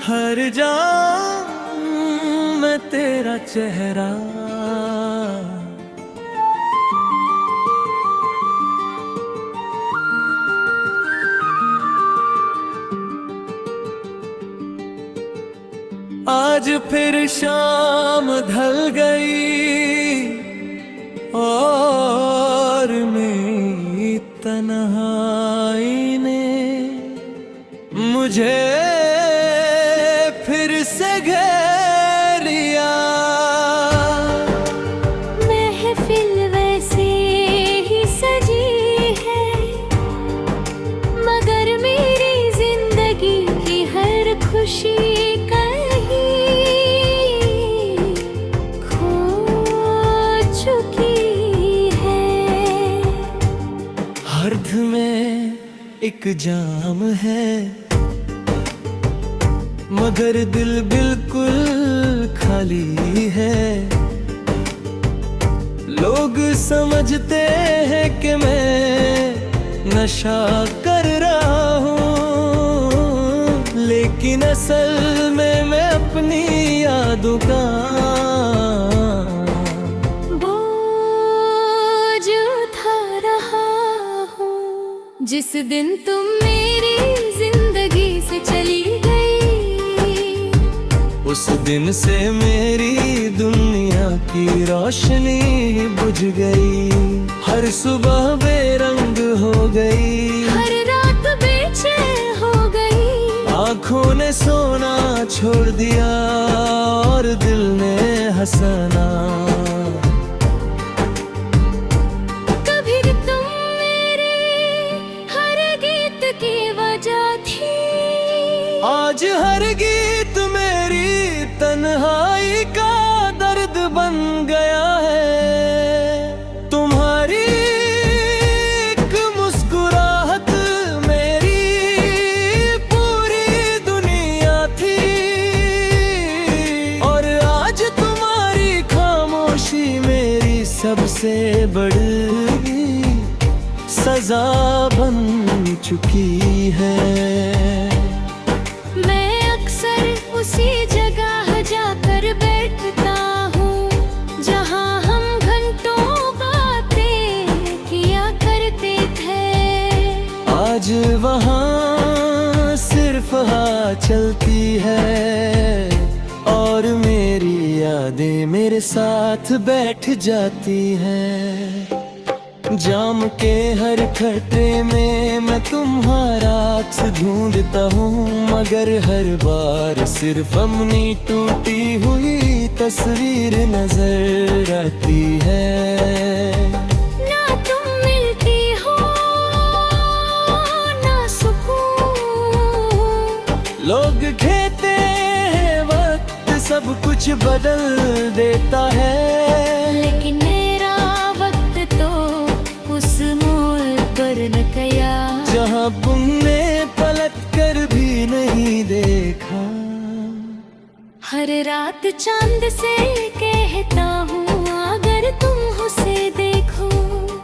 हर जाऊं मैं तेरा चेहरा, आज फिर शाम ढल गई और मेरी तन्हाई ने मुझे फिर से घेर लिया। महफिल वैसे ही सजी है, मगर मेरी जिंदगी की हर खुशी कहीं खो चुकी है। हर्द में एक जाम है, मगर दिल बिल्कुल खाली है। लोग समझते हैं कि मैं नशा कर रहा हूँ, लेकिन असल में मैं अपनी यादों का बोझ उठा रहा हूँ। जिस दिन तुम मेरी जिंदगी से चली गई, उस दिन से मेरी दुनिया की रोशनी बुझ गई। हर सुबह बेरंग हो गई, हर रात बेचैन हो गई। आँखों ने सोना छोड़ दिया और दिल ने हंसना। कभी तुम मेरे हर गीत की वजह थी, आज हर गीत मेरी तन्हाई का दर्द बन गया है। तुम्हारी एक मुस्कुराहट मेरी पूरी दुनिया थी, और आज तुम्हारी खामोशी मेरी सबसे बड़ी सजा बन चुकी है। उसी जगह जाकर बैठता हूँ जहाँ हम घंटों बातें किया करते थे। आज वहाँ सिर्फ हवा चलती है और मेरी यादें मेरे साथ बैठ जाती हैं। जाम के हर खतरे में मैं तुम्हारा अक्स ढूंढता हूँ, मगर हर बार सिर्फ अपनी टूटी हुई तस्वीर नजर आती है। ना तुम मिलती हो ना सुकून, लोग कहते हैं वक्त सब कुछ बदल देता है, लेकिन मेरा वक्त तो उस मोड़ पर न गया जहाँ तुमने पलट कर भी नहीं देखा। हर रात चांद से कहता हूँ अगर तुम उसे देखो,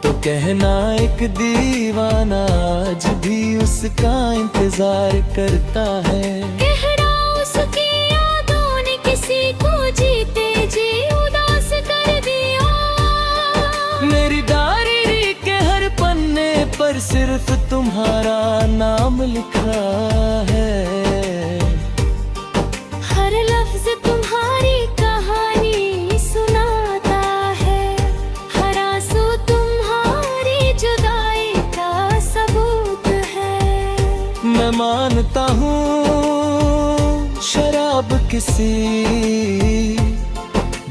तो कहना एक दीवाना आज भी उसका इंतजार करता है। कहना उसकी यादों ने किसी को जीते जी उदास कर दिया। मेरी डायरी के हर पन्ने पर सिर्फ तुम्हारा नाम लिखा है। हर लफ्ज तुम्हारी कहानी सुनाता है, हर आंसू तुम्हारी जुदाई का सबूत है। मैं मानता हूँ शराब किसी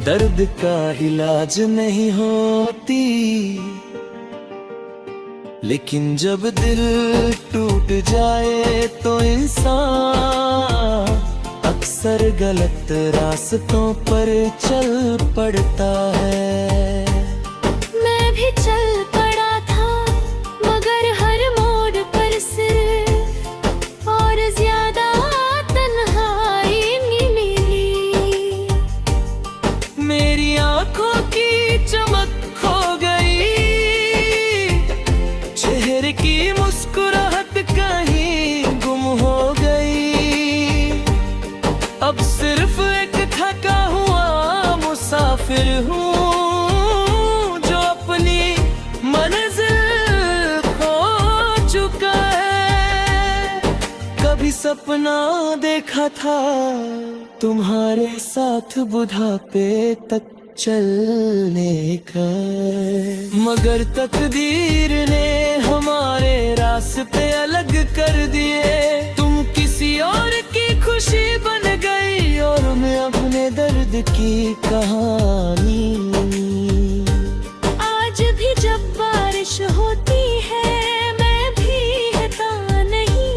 दर्द का इलाज नहीं होती, लेकिन जब दिल टूट जाए तो इंसान अक्सर गलत रास्तों पर चल पड़ता है। मैं भी चल पड़ा था, मगर हर मोड़ पर सिर्फ और ज्यादा तन्हाई मिली। मेरी आंखों की चमक खो गई, चेहरे की मुस्कुराहट कहीं गुम हो सपना देखा था तुम्हारे साथ बुढ़ापे तक चलने का, मगर तकदीर ने हमारे रास्ते अलग कर दिए। तुम किसी और की खुशी बन गई और मैं अपने दर्द की कहानी। आज भी जब बारिश होती है मैं भीगता नहीं,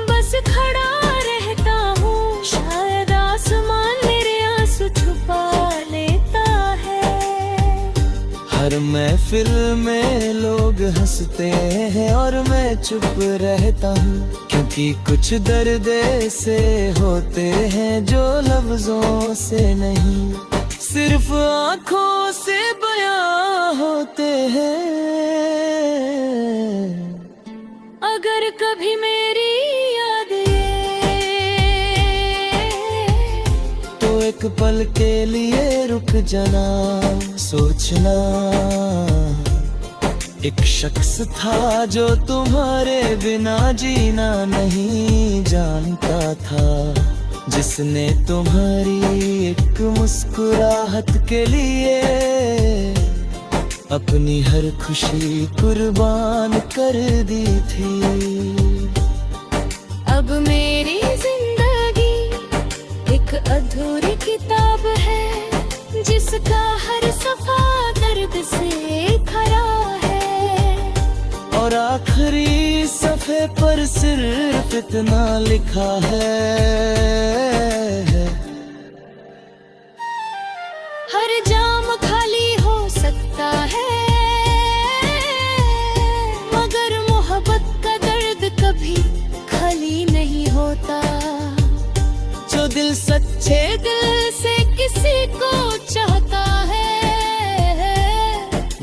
बस खड़ा रहता हूँ, शायद आसमान मेरे आंसू छुपा लेता है। हर महफिल में लोग हंसते हैं और मैं चुप रहता हूँ, क्योंकि कुछ दर्द से होते हैं जो लफ्जों से नहीं, सिर्फ आँखों से बयां होते हैं। अगर कभी मेरी याद तो एक पल के लिए रुक जाना, सोचना। एक शख्स था जो तुम्हारे बिना जीना नहीं जानता था, जिसने तुम्हारी एक मुस्कुराहट के लिए अपनी हर खुशी कुर्बान कर दी थी। अब मेरी जिंदगी एक अधूरी किताब है, जिसका हर सफा दर्द से भरा है, और आखिरी सफ़े पर सिर्फ इतना लिखा है, हर जाम खाली हो सकता है, मगर मोहब्बत का दर्द कभी खाली नहीं होता। जो दिल सच्चे दिल से किसी को चाहता है,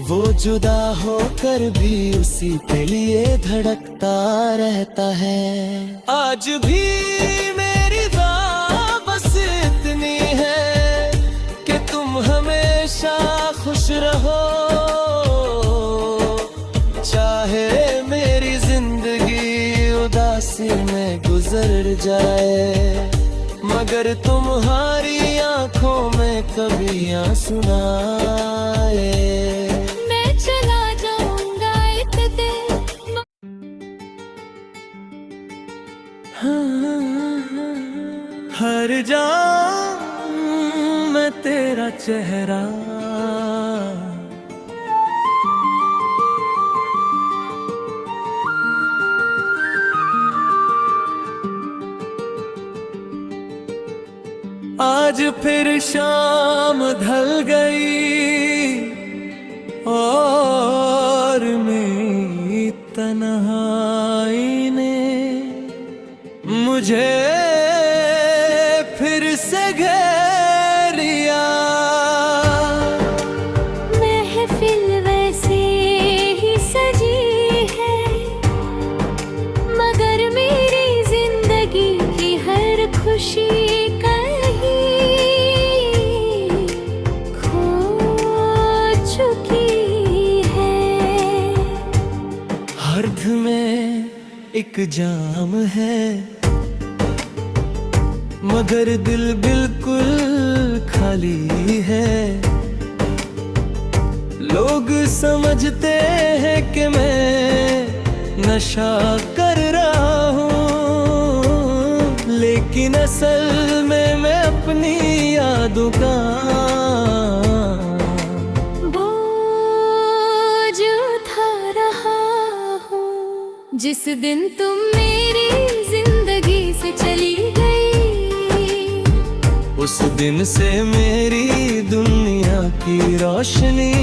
वो जुदा होकर भी उसी के लिए धड़कता रहता है। आज भी मेरी दुआ बस इतनी है कि तुम हमेशा खुश रहो, चाहे मेरी जिंदगी उदासी में गुजर जाए, मगर तुम्हारी आंखों में कभी आंसू ना आए। हर जाऊं मैं तेरा चेहरा, आज फिर शाम ढल गई और मेरी तन्हाई ने मुझे फिर से घेर लिया। महफिल वैसे ही सजी है, मगर मेरी जिंदगी की हर खुशी कहीं खो चुकी है। हर्द में एक जाम है, मगर दिल बिल्कुल खाली है। लोग समझते हैं कि मैं नशा कर रहा हूँ, लेकिन असल में मैं अपनी यादों का बोझ उठा रहा हूँ। जिस दिन तुम मेरी जिंदगी से चली गई, उस दिन से मेरी दुनिया की रोशनी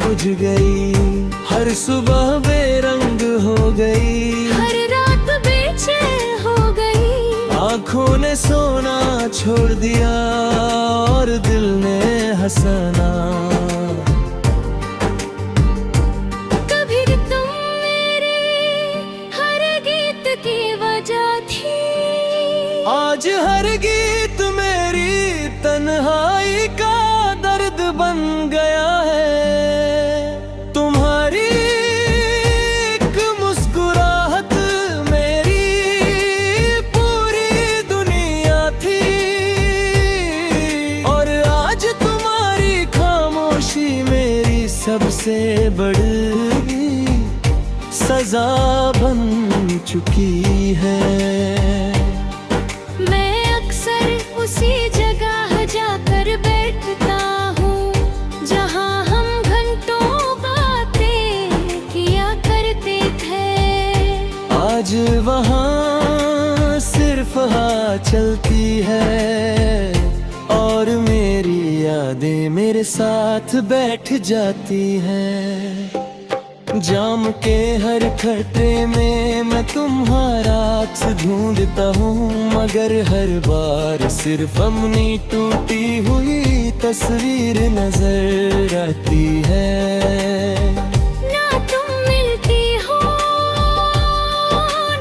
बुझ गई। हर सुबह बेरंग हो गई, हर रात बेचैन हो गई। आँखों ने सोना छोड़ दिया और दिल ने हंसना। कभी तुम मेरे हर गीत की वजह थी, आज हर गीत मेरी तन्हाई का दर्द बन गया है। तुम्हारी एक मुस्कुराहट मेरी से बड़ी सजा बन चुकी है। मैं अक्सर उसी जगह जाकर बैठता हूँ जहाँ हम घंटों बातें किया करते थे। आज वहाँ सिर्फ हवा चलती है और मेरी यादें मेरे साथ बैठ जाती हैं। जाम के हर खतरे में मैं तुम्हारा अक्स ढूंढता हूँ, मगर हर बार सिर्फ अपनी टूटी हुई तस्वीर नजर आती है। ना तुम मिलती हो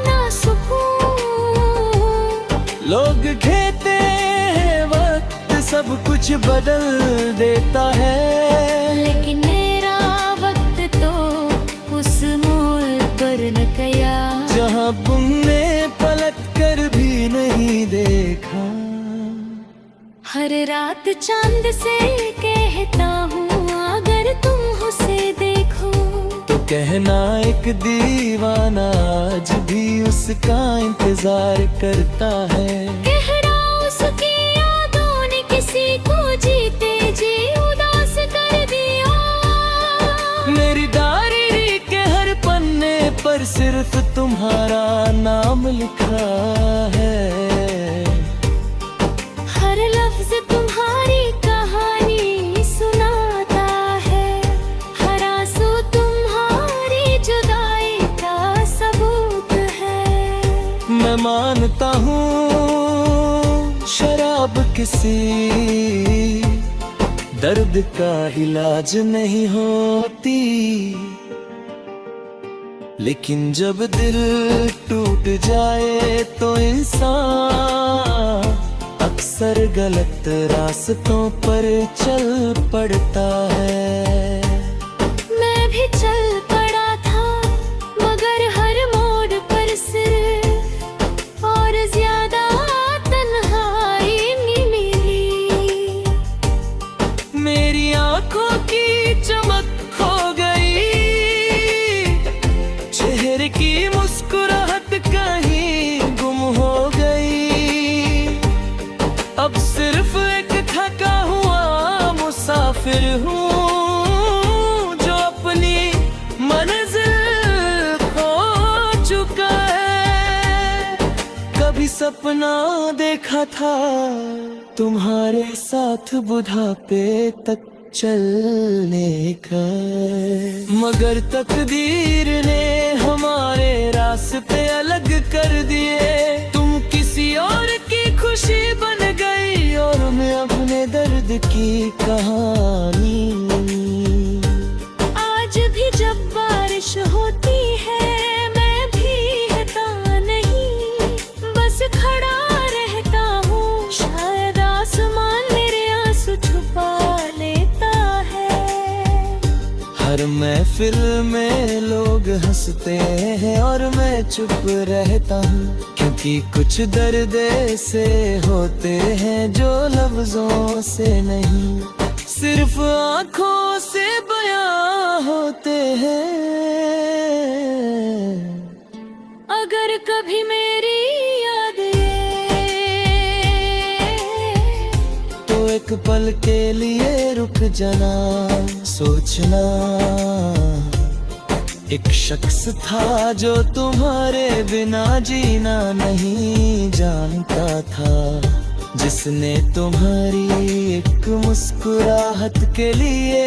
ना सुकून, लोग कहते हैं वक्त सब कुछ बदल देता है, लेकिन मेरा वक्त तो उस मोड़ पर न गया जहाँ तुमने पलट कर भी नहीं देखा। हर रात चांद से कहता हूँ अगर तुम उसे देखो तो कहना एक दीवाना आज भी उसका इंतजार करता है। गहरा उसकी यादों ने किसी को जीते जी उदास कर दिया। मेरी डायरी के हर पन्ने पर सिर्फ तुम्हारा नाम लिखा है। हर लफ्ज तुम्हारी कहानी सुनाता है, हर आंसू तुम्हारी जुदाई का सबूत है। मैं मानता हूँ शराब किसी दर्द का इलाज नहीं होती, लेकिन जब दिल टूट जाए तो इंसान अक्सर गलत रास्तों पर चल पड़ता है। मैं भी चल पड़ा था मगर हर मोड़ पर सिर्फ और ज्यादा तन्हाई मिली। मेरी आंखों की चमक खो गई, चेहरे की मुस्कुराहट कहीं गुम हो गई। अब सिर्फ एक थका हुआ मुसाफिर हूँ जो अपनी मंजिल खो चुका है। कभी सपना देखा था तुम्हारे साथ बुढ़ापे तक चलने का, मगर तकदीर ने हमारे रास्ते अलग कर दिए। तुम किसी और की खुशी बन गई और मैं अपने दर्द की कहानी। आज भी जब बारिश होती है मैं भीगता नहीं, बस खड़ा रहता हूँ। शायद आसमान मेरे आंसू छुपा लेता है। हर महफिल में लोग हंसते हैं और मैं चुप रहता हूँ, क्योंकि कुछ दर्द से होते हैं जो लफ्जों से नहीं, सिर्फ आंखों से बयां होते हैं। अगर कभी मेरी याद तो एक पल के लिए रुक जाना, सोचना एक शख्स था जो तुम्हारे बिना जीना नहीं जानता था, जिसने तुम्हारी एक मुस्कुराहट के लिए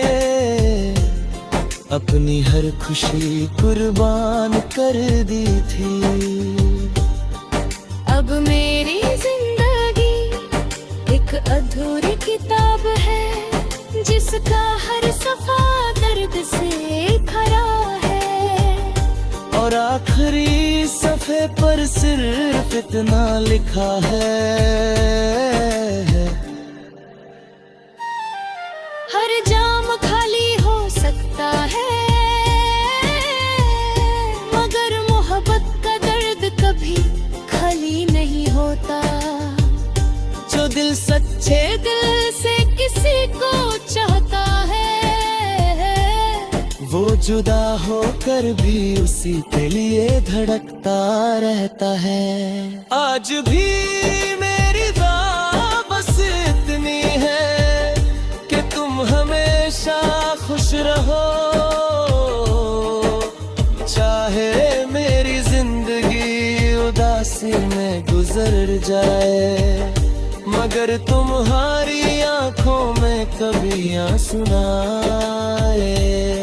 अपनी हर खुशी कुर्बान कर दी थी। अब मेरी जिंदगी एक अधूरी किताब है जिसका हर सफा दर्द से भरा है, और आखिरी सफे पर सिर्फ इतना लिखा है, हर जाम खाली हो सकता है मगर मोहब्बत का दर्द कभी खाली नहीं होता। जो दिल सच्चे दिल से किसी को चाहता है जुदा होकर भी उसी के लिए धड़कता रहता है। आज भी मेरी राह बस इतनी है कि तुम हमेशा खुश रहो, चाहे मेरी जिंदगी उदासी में गुजर जाए, मगर तुम्हारी आंखों में कभी आंसू ना आए।